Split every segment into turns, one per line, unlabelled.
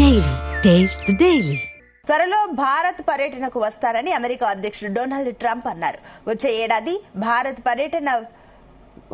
Daily taste the daily.
త్వరలో భారత్ పర్యటనకు వస్తారని అమెరికా అధ్యక్షుడు డొనాల్డ్ ట్రంప్ అన్నారు. వచ్చే ఏడాది భారత్ పర్యటన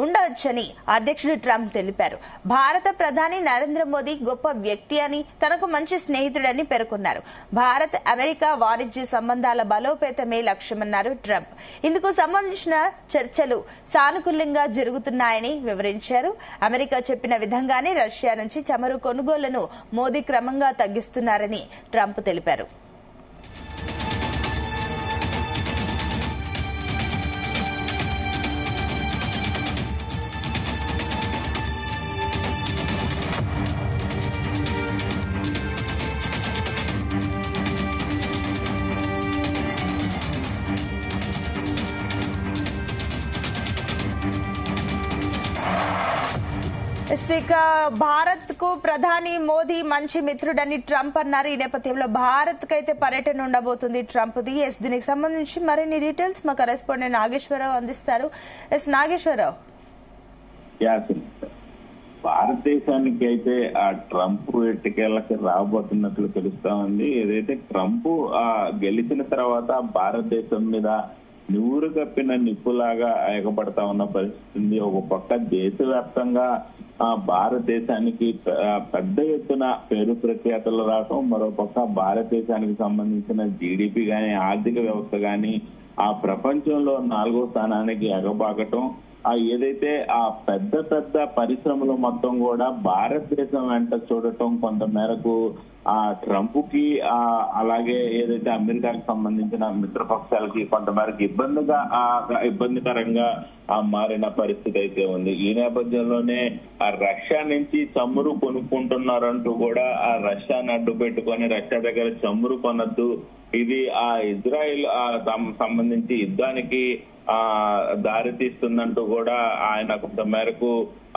ఉండవచ్చని అధ్యక్షుడు ట్రంప్ తెలిపారు. భారత ప్రధాని నరేంద్ర మోదీ గొప్ప వ్యక్తి అని, తనకు మంచి స్నేహితుడని పేర్కొన్నారు. భారత్ అమెరికా వాణిజ్య సంబంధాల బలోపేతమే లక్ష్యమన్నారు ట్రంప్. ఇందుకు సంబంధించిన చర్చలు సానుకూలంగా జరుగుతున్నాయని వివరించారు. అమెరికా చెప్పిన విధంగానే రష్యా నుంచి చమురు కొనుగోళ్లను మోదీ క్రమంగా తగ్గిస్తున్నారని ట్రంప్ తెలిపారు. ఇక భారత్ కు ప్రధాని మోదీ మంచి మిత్రుడని ట్రంప్ అన్నారు. ఈ నేపథ్యంలో భారత్ కైతే పర్యటన ఉండబోతుంది ట్రంప్ ది. దీనికి సంబంధించి మరిన్ని డీటెయిల్స్ మా కరెస్పాండెంట్ నాగేశ్వరరావు అందిస్తారు. నాగేశ్వరరావు,
భారతదేశానికి అయితే ఆ ట్రంప్ ఎట్టికేళ్లకి రాబోతున్నట్లు తెలుస్తా ఉంది. ఏదైతే ట్రంప్ గెలిచిన తర్వాత భారతదేశం మీద నివురు కప్పిన నిప్పులాగా ఎగబడతా ఉన్న పరిస్థితి ఉంది. ఒక పక్క దేశవ్యాప్తంగా భారతదేశానికి పెద్ద ఎత్తున పేరు ప్రఖ్యాతలు రావటం, మరో పక్క భారతదేశానికి సంబంధించిన జీడిపి గాని ఆర్థిక వ్యవస్థ గాని ఆ ప్రపంచంలో 4వ స్థానానికి ఎగబాకటం, ఏదైతే ఆ పెద్ద పెద్ద పరిశ్రమలు మొత్తం కూడా భారతదేశం వెంట చూడటం కొంత మేరకు ఆ ట్రంప్ కి అలాగే ఏదైతే అమెరికాకి సంబంధించిన మిత్రపక్షాలకి కొంతమేరకు ఇబ్బందికరంగా మారిన పరిస్థితి అయితే ఉంది. ఈ నేపథ్యంలోనే ఆ రష్యా నుంచి చమురు కొనుక్కుంటున్నారంటూ కూడా ఆ రష్యాని అడ్డు పెట్టుకొని రష్యా దగ్గర చమురు కొనద్దు, ఇది ఆ ఇజ్రాయిల్ సంబంధించి యుద్ధానికి దారితీస్తుందంటూ కూడా ఆయన కొంత మేరకు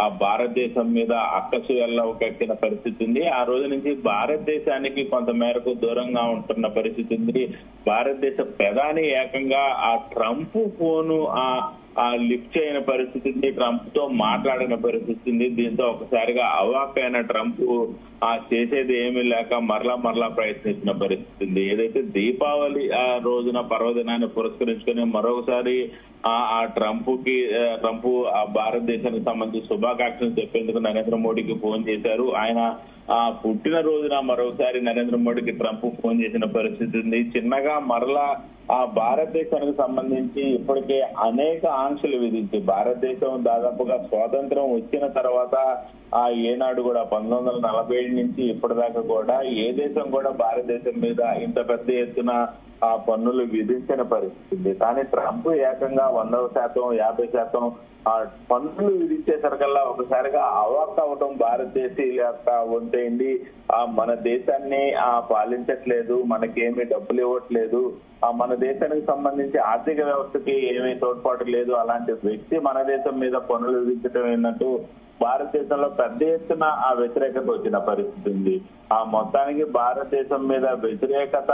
ఆ భారతదేశం మీద అక్కసు ఎల్లవెక్కిన పరిస్థితి ఉంది. ఆ రోజు నుంచి భారతదేశానికి కొంత మేరకు దూరంగా ఉంటున్న పరిస్థితి ఉంది. భారతదేశ ప్రధాని ఏకంగా ఆ ట్రంప్ ఫోను లిఫ్ట్ చేయని పరిస్థితి ఉంది, ట్రంప్ తో మాట్లాడిన పరిస్థితి ఉంది. దీంతో ఒకసారిగా అవాక్కైన ట్రంప్ చేసేది ఏమీ లేక మరలా ప్రయత్నించిన పరిస్థితి ఉంది. ఏదైతే దీపావళి రోజున పర్వదినాన్ని పురస్కరించుకుని మరొకసారి ఆ ట్రంప్ ఆ భారతదేశానికి సంబంధించి శుభాకాంక్షలు చెప్పేందుకు నరేంద్ర మోడీకి ఫోన్ చేశారు. ఆయన పుట్టిన రోజున మరోసారి నరేంద్ర మోడీకి ట్రంప్ ఫోన్ చేసిన పరిస్థితి ఉంది. చిన్నగా మరలా ఆ భారతదేశానికి సంబంధించి ఇప్పటికే అనేక ఆంక్షలు విధించి భారతదేశం దాదాపుగా స్వాతంత్రం వచ్చిన తర్వాత ఏనాడు కూడా 1947 నుంచి ఇప్పటిదాకా కూడా ఏ దేశం కూడా భారతదేశం మీద ఇంత పెద్ద ఎత్తున పన్నులు విధించిన పరిస్థితి. కానీ ట్రంప్ ఏకంగా 100%, 50% పన్నులు విధించేసరికల్లా ఒకసారిగా అవాక్ అవడం భారతదేశీయుల యొక్క వంతైంది. మన దేశాన్ని పాలించట్లేదు, మనకేమీ డబ్బులు ఇవ్వట్లేదు, మన దేశానికి సంబంధించి ఆర్థిక వ్యవస్థకి ఏమీ తోడ్పాటు లేదు, అలాంటి వ్యక్తి మన దేశం మీద పన్నులు విధించడం ఏంటంటూ భారతదేశంలో పెద్ద ఎత్తున వ్యతిరేకత వచ్చిన పరిస్థితి ఉంది. మొత్తానికి భారతదేశం మీద వ్యతిరేకత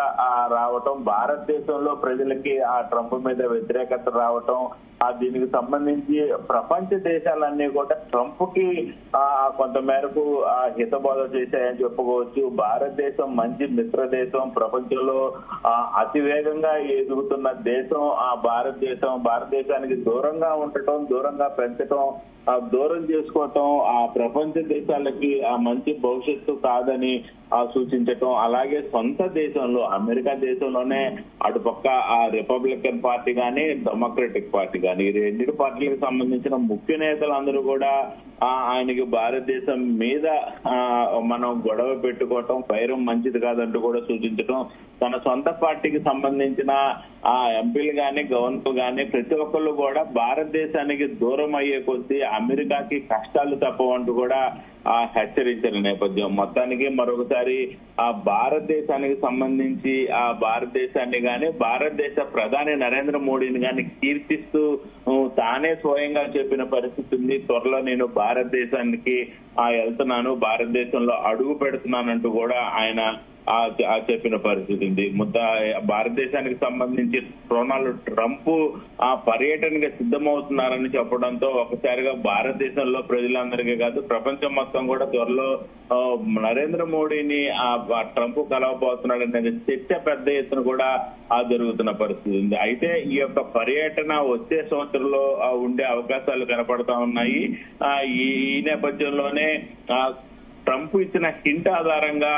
రావటం, భారతదేశంలో ప్రజలకి ఆ ట్రంప్ మీద వ్యతిరేకత రావటం, దీనికి సంబంధించి ప్రపంచ దేశాలన్నీ కూడా ట్రంప్ కి కొంత మేరకు హితబోధ చేశాయని చెప్పుకోవచ్చు. భారతదేశం మంచి మిత్ర దేశం, ప్రపంచంలో అతి వేగంగా ఎదుగుతున్న దేశం భారతదేశానికి దూరంగా ఉండటం, దూరంగా పెంచటం, దూరం చేసుకోవటం ఆ ప్రపంచ దేశాలకి మంచి భవిష్యత్తు కాదని సూచించటం, అలాగే సొంత దేశంలో అమెరికా దేశంలోనే అటుపక్క రిపబ్లికన్ పార్టీ కానీ డెమోక్రటిక్ పార్టీ కానీ ఈ రెండింటి పార్టీలకు సంబంధించిన ముఖ్య నేతలు అందరూ కూడా ఆయనకి భారతదేశం మీద మనం గొడవ పెట్టుకోవటం పైరం మంచిది కాదంటూ కూడా సూచించటం, తన సొంత పార్టీకి సంబంధించిన ఎంపీలు కానీ గవర్నర్లు కానీ ప్రతి ఒక్కళ్ళు కూడా భారతదేశానికి దూరం అయ్యే కొద్దీ అమెరికాకి కష్టాలు తప్పవంటూ కూడా హెచ్చరించిన నేపథ్యం. మొత్తానికి మరొకసారి భారతదేశానికి సంబంధించి భారతదేశాన్ని గాని భారతదేశ ప్రధాని నరేంద్ర మోడీని గాని కీర్తిస్తూ తానే స్వయంగా చెప్పిన పరిస్థితి ఉంది. త్వరలో నేను భారతదేశానికి వెళ్తున్నాను, భారతదేశంలో అడుగు పెడుతున్నానంటూ కూడా ఆయన చెప్పిన పరిస్థితి ఉంది. భారతదేశానికి సంబంధించి డొనాల్డ్ ట్రంప్ పర్యటనగా సిద్ధమవుతున్నారని చెప్పడంతో ఒకసారిగా భారతదేశంలో ప్రజలందరికీ కాదు ప్రపంచం మొత్తం కూడా త్వరలో నరేంద్ర మోడీని ట్రంప్ కలవబోతున్నాడనే చర్చ పెద్ద ఎత్తున కూడా జరుగుతున్న పరిస్థితి ఉంది. అయితే ఈ యొక్క పర్యటన వచ్చే సంవత్సరంలో ఉండే అవకాశాలు కనపడతా ఉన్నాయి. ఈ నేపథ్యంలోనే ట్రంప్ ఇచ్చిన హింట్ ఆధారంగా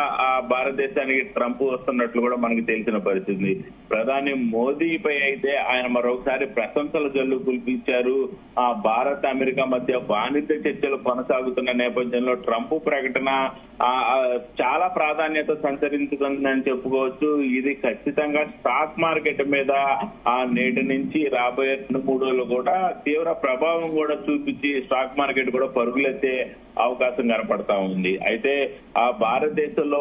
భారతదేశానికి ట్రంప్ వస్తున్నట్లు కూడా మనకి తెలిసిన పరిస్థితి. ప్రధాని మోదీపై అయితే ఆయన మరొకసారి ప్రశంసల జల్లు కురిపించారు. భారత్ అమెరికా మధ్య వాణిజ్య చర్చలు కొనసాగుతున్న నేపథ్యంలో ట్రంప్ ప్రకటన చాలా ప్రాధాన్యత సంతరించుకుందని చెప్పుకోవచ్చు. ఇది ఖచ్చితంగా స్టాక్ మార్కెట్ మీద నేటి నుంచి రాబోయే 3 రోజులు కూడా తీవ్ర ప్రభావం కూడా చూపించి స్టాక్ మార్కెట్ కూడా పరుగులెత్తే అవకాశం కనపడతా ఉంది. అయితే భారతదేశంలో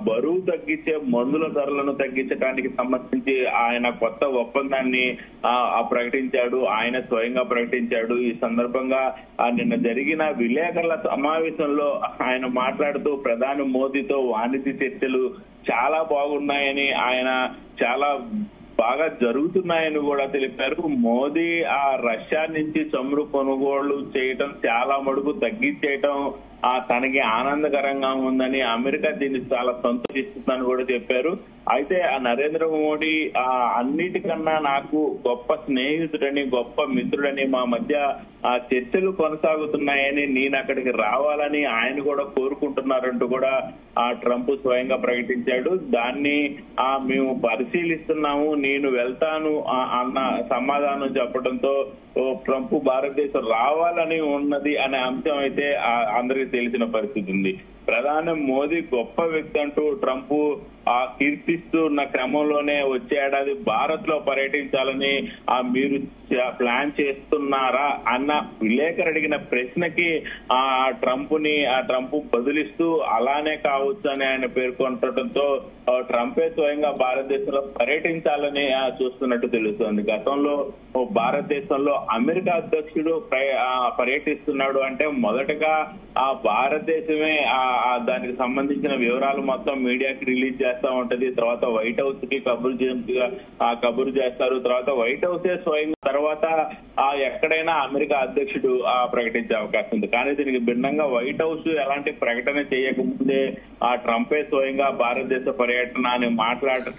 బరువు తగ్గించే మందుల ధరలను తగ్గించడానికి సంబంధించి ఆయన కొత్త ఒప్పందాన్ని ప్రకటించాడు. ఆయన స్వయంగా ప్రకటించాడు. ఈ సందర్భంగా నిన్న జరిగిన విలేకరుల సమావేశంలో ఆయన మాట్లాడుతూ ప్రధాని మోదీతో వాణిజ్య చర్చలు చాలా బాగున్నాయని, ఆయన చాలా బాగా జరుగుతున్నాయని కూడా తెలిపారు. మోదీ రష్యా నుంచి చమురు కొనుగోళ్లు చేయటం చాలా మడుగు తగ్గించేయటం తనకి ఆనందకరంగా ఉందని, అమెరికా దీన్ని చాలా సంతోషిస్తుందని కూడా చెప్పారు. అయితే నరేంద్ర మోడీ అన్నిటికన్నా నాకు గొప్ప స్నేహితుడని, గొప్ప మిత్రుడని, మా మధ్య చర్చలు కొనసాగుతున్నాయని, నేను అక్కడికి రావాలని ఆయన కూడా కోరుకుంటున్నారంటూ కూడా ట్రంప్ స్వయంగా ప్రకటించాడు. దాన్ని మేము పరిశీలిస్తున్నాము, నేను వెళ్తాను అన్న సమాధానం చెప్పడంతో ట్రంప్ భారతదేశం రావాలని ఉన్నది అనే అంశం అయితే అందరికీ తెలిసిన పరిస్థితి ఉంది. ప్రధాని మోదీ గొప్ప వ్యక్తి అంటూ ట్రంప్ కీర్తిస్తున్న క్రమంలోనే వచ్చే ఏడాది భారత్ లో పర్యటించాలని మీరు ప్లాన్ చేస్తున్నారా అన్న విలేకరు అడిగిన ప్రశ్నకి ట్రంప్ బదులిస్తూ అలానే కావచ్చు అని ఆయన పేర్కొనడంతో ట్రంపే స్వయంగా భారతదేశంలో పర్యటించాలని చూస్తున్నట్టు తెలుస్తోంది. గతంలో భారతదేశంలో అమెరికా అధ్యక్షుడు పర్యటిస్తున్నాడు అంటే మొదటగా భారతదేశమే దానికి సంబంధించిన వివరాలు మొత్తం మీడియాకి రిలీజ్ చేస్తా ఉంటది. తర్వాత వైట్ హౌస్ కి కబురు చేస్తారు. తర్వాత వైట్ హౌసే స్వయంగా తర్వాత ఎక్కడైనా అమెరికా అధ్యక్షుడు ప్రకటించే అవకాశం ఉంది. కానీ దీనికి భిన్నంగా వైట్ హౌస్ ఎలాంటి ప్రకటన చేయకముందే ట్రంపే స్వయంగా భారతదేశ పర్యటన అని మాట్లాడిన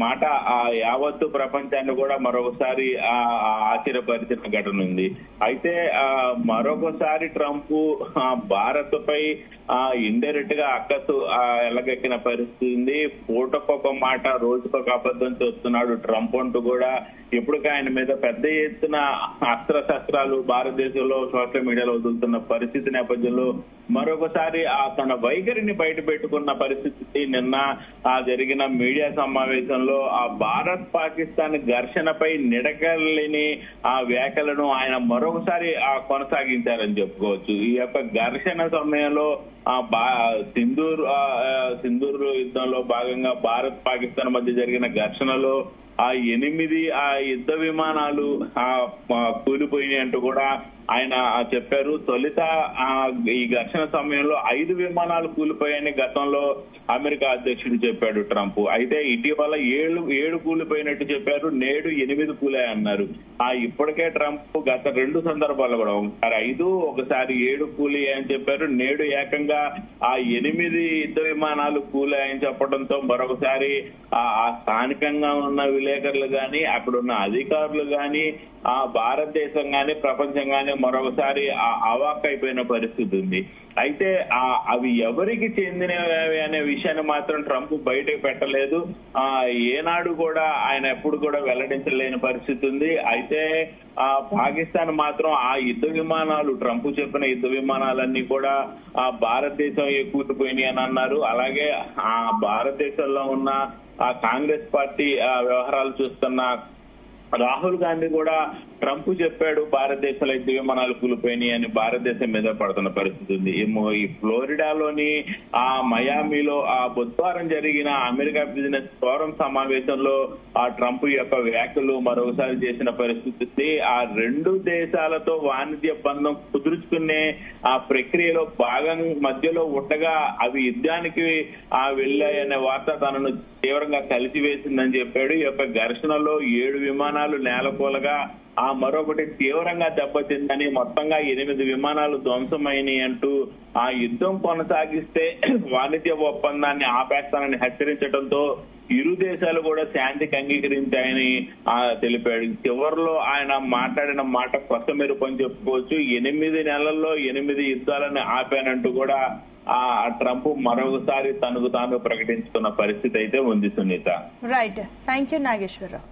మాట యావత్తు ప్రపంచాన్ని కూడా మరొకసారి ఆశ్చర్యపరిచిన ఘటన ఉంది. అయితే మరొకసారి ట్రంప్ భారత్ పై ఇండైరెక్ట్ గా అక్కసు ఎలగెక్కిన పరిస్థితి ఉంది. పూటకొక మాట రోజుకొక అబద్ధం చెప్తున్నాడు ట్రంప్ అంటూ కూడా ఎప్పటికీ ఆయన మీద పెద్ద ఎత్తున అస్త్రశస్త్రాలు భారతదేశంలో సోషల్ మీడియాలో వదులుతున్న పరిస్థితి నేపథ్యంలో మరొకసారి తన వైఖరిని బయట పెట్టుకున్న పరిస్థితి. నిన్న జరిగిన మీడియా సమావేశంలో భారత్ పాకిస్తాన్ ఘర్షణపై నిడకలేని వ్యాఖ్యలను ఆయన మరొకసారి కొనసాగించారని చెప్పుకోవచ్చు. ఈ యొక్క ఘర్షణ సమయంలో సింధూర్ యుద్ధంలో భాగంగా భారత్ పాకిస్తాన్ మధ్య జరిగిన ఘర్షణలో 8 యుద్ధ విమానాలు కూలిపోయినాయి అంటూ కూడా ఆయన చెప్పారు. తొలిత ఈ ఘర్షణ సమయంలో 5 విమానాలు కూలిపోయాయని గతంలో అమెరికా అధ్యక్షుడు చెప్పాడు ట్రంప్. అయితే ఇటీవల 7 కూలిపోయినట్టు చెప్పారు. నేడు 8 కూలాయన్నారు. ఇప్పటికే ట్రంప్ గత 2 సందర్భాల్లో కూడా ఒకసారి 5 ఒకసారి 7 కూలాయని చెప్పారు. నేడు ఏకంగా 8 యుద్ధ విమానాలు కూలాయని చెప్పడంతో మరొకసారి స్థానికంగా ఉన్న విలేకరులు గాని అక్కడున్న అధికారులు గాని భారతదేశం గాని ప్రపంచం గాని మరొకసారి అవాక్కైపోయిన పరిస్థితి ఉంది. అయితే అవి ఎవరికి చెందినవి అనే విషయాన్ని మాత్రం ట్రంప్ బయటకు పెట్టలేదు. ఏనాడు కూడా ఆయన ఎప్పుడు కూడా వెల్లడించలేని పరిస్థితి ఉంది. అయితే పాకిస్తాన్ మాత్రం ఆ యుద్ధ విమానాలు ట్రంప్ చెప్పిన యుద్ధ విమానాలన్నీ కూడా భారతదేశం కూలిపోయినాయి అని అన్నారు. అలాగే భారతదేశంలో ఉన్న కాంగ్రెస్ పార్టీ వ్యవహారాలు చూస్తున్న రాహుల్ గాంధీ కూడా ట్రంప్ చెప్పాడు భారతదేశంలో యుద్ధ విమానాలు కూలిపోయినాయి అని భారతదేశం మీద పడుతున్న పరిస్థితి ఉంది. ఈ ఫ్లోరిడాలోని ఆ మయామిలో ఆ బుధవారం జరిగిన అమెరికా బిజినెస్ ఫోరం సమావేశంలో ఆ ట్రంప్ యొక్క వ్యాఖ్యలు మరొకసారి చేసిన పరిస్థితి. ఆ రెండు దేశాలతో వాణిజ్య బంధం కుదుర్చుకునే ఆ ప్రక్రియలో భాగం మధ్యలో ఉండగా అవి యుద్ధానికి వెళ్ళాయనే వార్త తనను తీవ్రంగా కలిసివేసిందని చెప్పాడు. ఈ యొక్క ఘర్షణలో 7 విమానాలు నేలకూలగా మరొకటి తీవ్రంగా దెబ్బతిందని, మొత్తంగా 8 విమానాలు ధ్వంసమైనాయి అంటూ ఆ యుద్ధం కొనసాగిస్తే వాణిజ్య ఒప్పందాన్ని ఆపేస్తానని హెచ్చరించడంతో ఇరు దేశాలు కూడా శాంతికి అంగీకరించాయని తెలిపాడు. చివరిలో ఆయన మాట్లాడిన మాట కొత్త మెరుపు అని చెప్పుకోవచ్చు. 8 నెలల్లో 8 యుద్ధాలను ఆపానంటూ కూడా ట్రంప్ మరొకసారి తనకు తాను ప్రకటించుకున్న పరిస్థితి అయితే ఉంది Sunita.
Right, thank you Nageswararao.